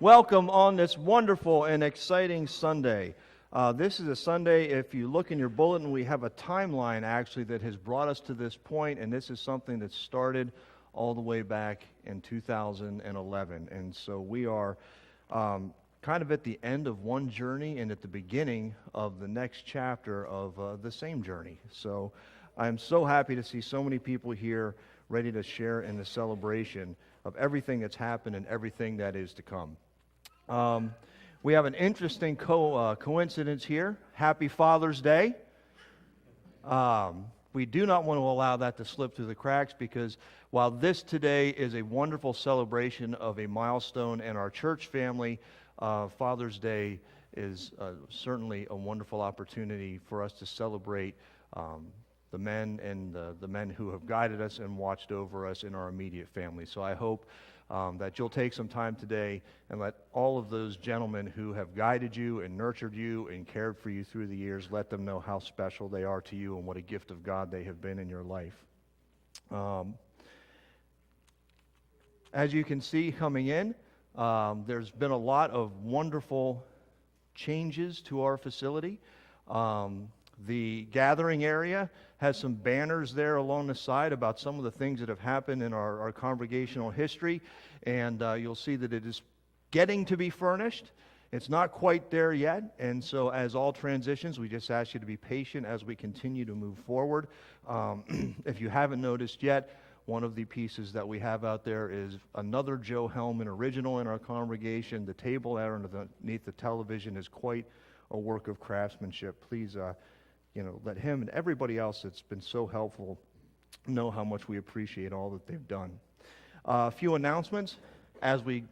Welcome on this wonderful and exciting Sunday. This is a Sunday, if you look in your bulletin, we have a timeline actually that has brought us to this point, and this is something that started all the way back in 2011. And so we are kind of at the end of one journey and at the beginning of the next chapter of the same journey. So I'm so happy to see so many people here ready to share in the celebration of everything that's happened and everything that is to come. We have an interesting coincidence here. Happy Father's Day. We do not want to allow that to slip through the cracks, because while this today is a wonderful celebration of a milestone in our church family, Father's Day is certainly a wonderful opportunity for us to celebrate the men and the men who have guided us and watched over us in our immediate family. So I hope that you'll take some time today and let all of those gentlemen who have guided you and nurtured you and cared for you through the years, let them know how special they are to you and what a gift of God they have been in your life. As you can see coming in, there's been a lot of wonderful changes to our facility. The gathering area has some banners there along the side about some of the things that have happened in our congregational history, and you'll see that it is getting to be furnished. It's not quite there yet, and so as all transitions, we just ask you to be patient as we continue to move forward. If you haven't noticed yet, one of the pieces that we have out there is another Joe Hellman original in our congregation. The table there underneath the television is quite a work of craftsmanship. Please let him and everybody else that's been so helpful know how much we appreciate all that they've done. A few announcements as we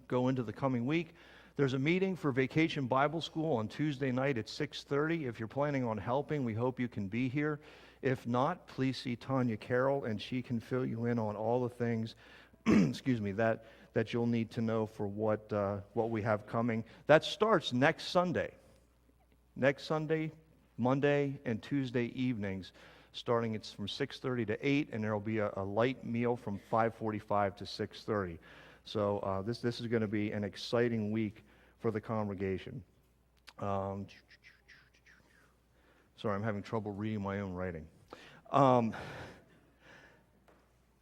go into the coming week. There's a meeting for Vacation Bible School on Tuesday night at 6:30. If you're planning on helping, we hope you can be here. If not, please see Tanya Carroll, and she can fill you in on all the things that you'll need to know for what we have coming. That starts next Sunday. Next Sunday, Monday and Tuesday evenings, starting it's from 6:30 to 8, and there will be a light meal from 5:45 to 6:30. So this is going to be an exciting week for the congregation. Sorry, I'm having trouble reading my own writing.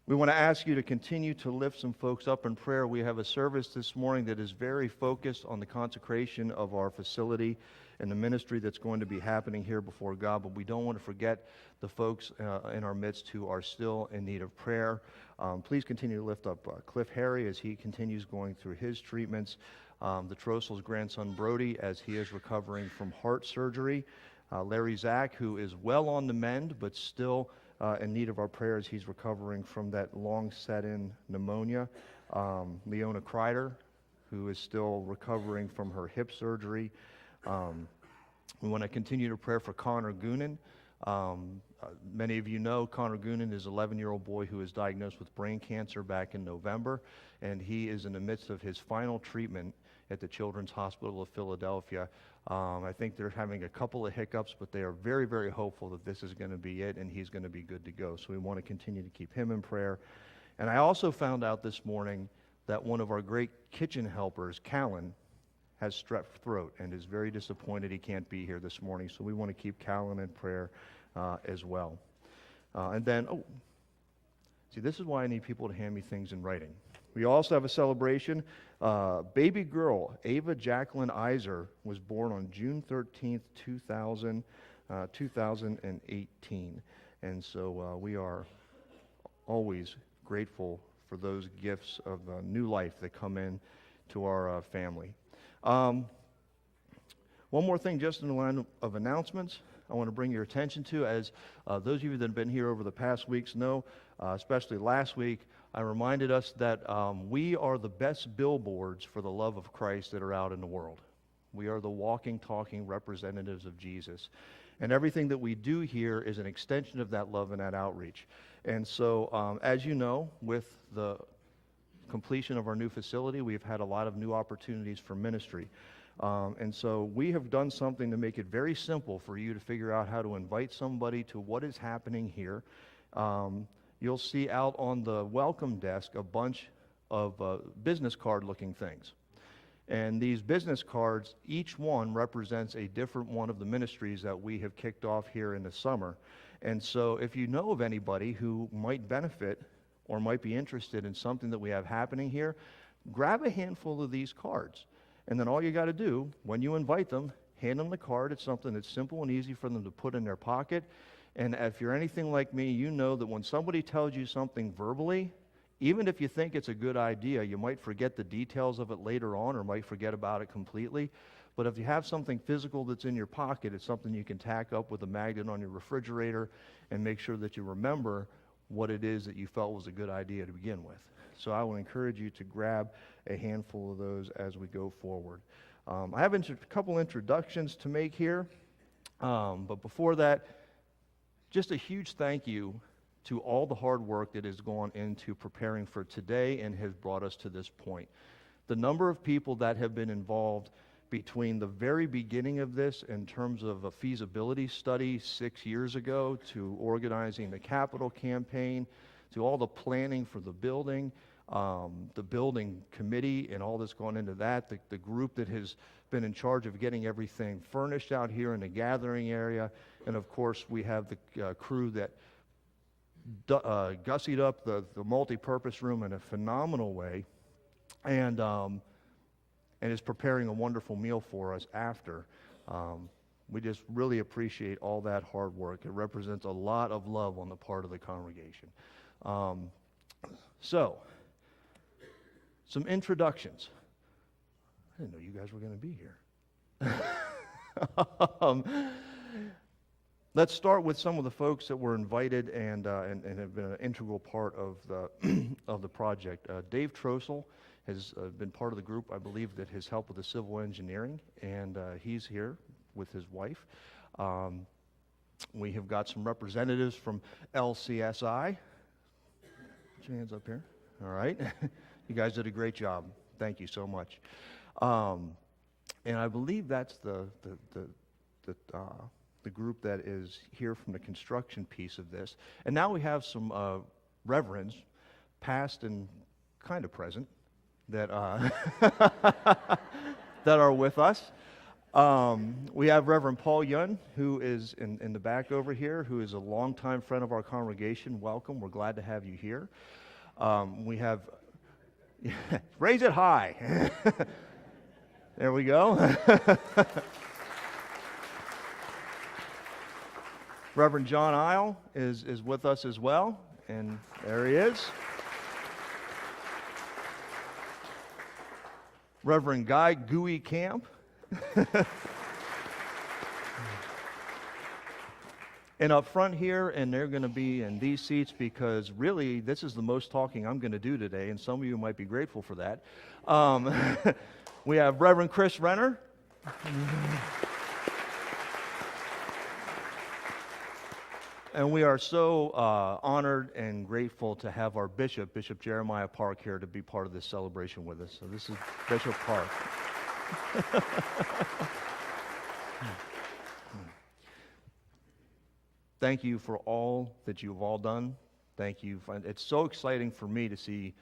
We want to ask you to continue to lift some folks up in prayer. We have a service this morning that is very focused on the consecration of our facility and the ministry that's going to be happening here before God, but we don't want to forget the folks in our midst who are still in need of prayer. Please continue to lift up Cliff Harry as he continues going through his treatments, the Trossel's grandson Brody as he is recovering from heart surgery, Larry Zach, who is well on the mend but still in need of our prayers. He's recovering from that long set-in pneumonia. Leona Kreider, who is still recovering from her hip surgery. We want to continue to pray for Connor Goonan. Many of you know Connor Goonan is an 11-year-old boy who was diagnosed with brain cancer back in November, and he is in the midst of his final treatment at the Children's Hospital of Philadelphia. I think they're having a couple of hiccups, but they are very, very hopeful that this is going to be it and he's going to be good to go. So we want to continue to keep him in prayer. And I also found out this morning that one of our great kitchen helpers, Callan, has strep throat and is very disappointed he can't be here this morning. So we want to keep Callan in prayer as well. And then, this is why I need people to hand me things in writing. We also have a celebration. Baby girl, Ava Jacqueline Iser, was born on June 13th, 2018. And so we are always grateful for those gifts of new life that come in to our family. One more thing, just in the line of announcements, I want to bring your attention to, as those of you that have been here over the past weeks know, especially last week, I reminded us that we are the best billboards for the love of Christ that are out in the world. We are the walking, talking representatives of Jesus. And everything that we do here is an extension of that love and that outreach. And so, as you know, with the completion of our new facility, we've had a lot of new opportunities for ministry. And so we have done something to make it very simple for you to figure out how to invite somebody to what is happening here. You'll see out on the welcome desk a bunch of business card looking things. And these business cards, each one represents a different one of the ministries that we have kicked off here in the summer. And so if you know of anybody who might benefit or might be interested in something that we have happening here, grab a handful of these cards. And then all you got to do, when you invite them, hand them the card. It's something that's simple and easy for them to put in their pocket. And if you're anything like me, you know that when somebody tells you something verbally, even if you think it's a good idea, you might forget the details of it later on or might forget about it completely. But if you have something physical that's in your pocket, it's something you can tack up with a magnet on your refrigerator and make sure that you remember what it is that you felt was a good idea to begin with. So I would encourage you to grab a handful of those as we go forward. I have a couple introductions to make here, but before that, just a huge thank you to all the hard work that has gone into preparing for today and has brought us to this point. The number of people that have been involved between the very beginning of this in terms of a feasibility study 6 years ago to organizing the capital campaign to all the planning for the building committee and all that's gone into that, the group that has been in charge of getting everything furnished out here in the gathering area, and of course we have the crew that gussied up the multi-purpose room in a phenomenal way, and is preparing a wonderful meal for us after. We just really appreciate all that hard work. It represents a lot of love on the part of the congregation. So, some introductions. I didn't know you guys were going to be here. Let's start with some of the folks that were invited and have been an integral part of the project. Dave Trossel has been part of the group, I believe, that has helped with the civil engineering, and he's here with his wife. We have got some representatives from LCSI. Put your hands up here. All right. You guys did a great job. Thank you so much. And I believe that's the group that is here from the construction piece of this. And now we have some reverends, past and kind of present, that that are with us. We have Reverend Paul Yun, who is in the back over here, who is a longtime friend of our congregation. Welcome. We're glad to have you here. We have, raise it high. There we go. Reverend John Isle is with us as well, and there he is. Reverend Guy Gooey Camp. And up front here, and they're going to be in these seats because really this is the most talking I'm going to do today, and some of you might be grateful for that. We have Reverend Chris Renner. And we are so honored and grateful to have our Bishop Jeremiah Park, here to be part of this celebration with us. So this is Bishop Park. Thank you for all that you've all done. Thank you. It's so exciting for me to see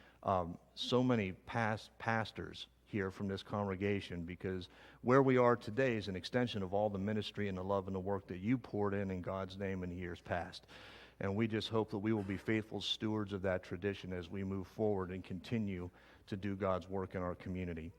so many past pastors here from this congregation, because where we are today is an extension of all the ministry and the love and the work that you poured in God's name in the years past. And we just hope that we will be faithful stewards of that tradition as we move forward and continue to do God's work in our community.